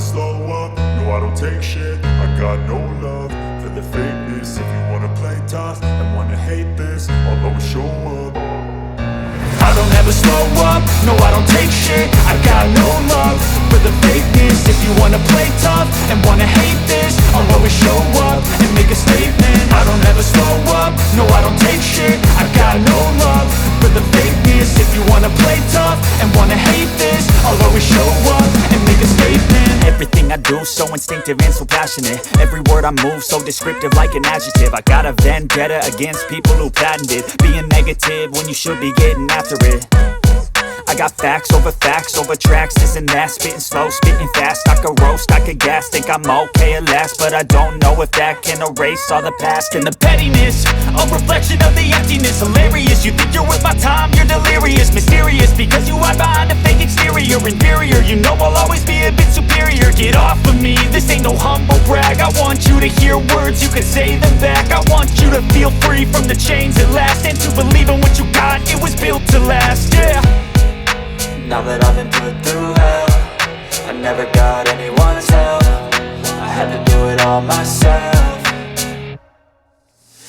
slow up, no I don't take shit. I got no love for the fakeness. If you wanna play tough and wanna hate this, I'll always show up. I don't ever slow up, no I don't take shit. I got no love for the fakeness. If you wanna play tough and wanna hate this, I'll always show up and make a statement. I don't ever slow up, no I don't take shit. I got no love for the fakeness. If you wanna play tough and wanna hate this, I'll always show up and make a statement. Everything I do so instinctive and so passionate. Every word I move so descriptive like an adjective. I got a vendetta against people who patented being negative when you should be getting after it. I got facts over tracks, this and that. Spitting slow, spitting fast, I could roast, I could gas. Think I'm okay at last, but I don't know if that can erase all the past. And the pettiness, a reflection of the emptiness. Hilarious, you think you're worth my time, you're delirious. Mysterious, because you hide behind a fake exterior. Inferior, you know I'll always be a bit superior. Get off of me, this ain't no humble brag. I want you to hear words, you can say them back. I want you to feel free from the chains at last, and to believe in what you got, it was built to last, yeah. Now that I've been put through hell, I never got anyone's help. I had to do it all myself.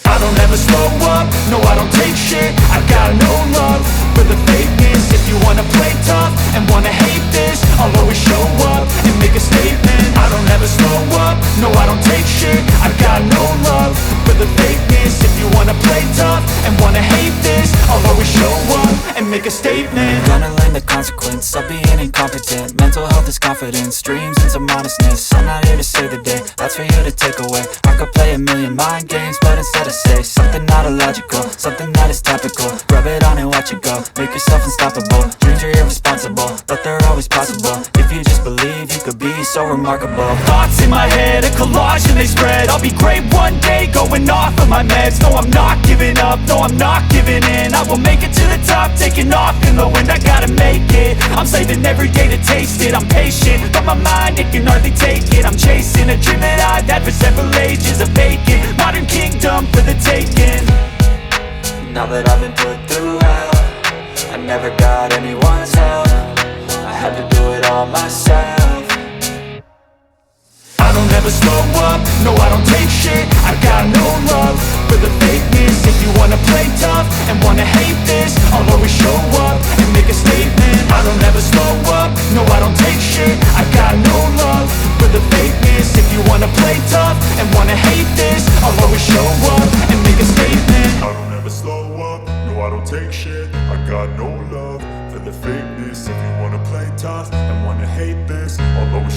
I don't ever slow up, no I don't take shit. I got no love for the fakeness. If you wanna play tough and wanna hate this, I'll always show up and make a statement. I don't ever slow up, no I don't take shit. I got no love for the fakeness. If you wanna play tough and wanna hate this, I'll always show up and make a statement. Gonna learn the consequence of being incompetent. Mental health is confidence, dreams and some honestness. I'm not here to save the day, that's for you to take away. I could play a million mind games, but instead I say something not illogical, something that is topical. Rub it on and watch it go, make yourself unstoppable. Dreams are irresponsible, but they're always possible. If you just believe, you could be so remarkable. Thoughts in my head, a collage and they spread. I'll be great one day, going off of my meds. No, I'm not giving up, no, I'm not giving in. I will make it to the top, taking off in the wind. I gotta make it, I'm saving every day to taste it. I'm patient, but my mind, it can hardly take it. I'm chasing a dream that I've had for several ages. A vacant, modern kingdom for the taking. Now that I've been put through hell, I never got anyone's help. I had to do it all myself. I don't ever slow up, no I don't take shit. I got no love for the fakeness. If you wanna play tough and wanna hate this, I'll always show up and make a statement. I don't ever slow up, no I don't take shit. I got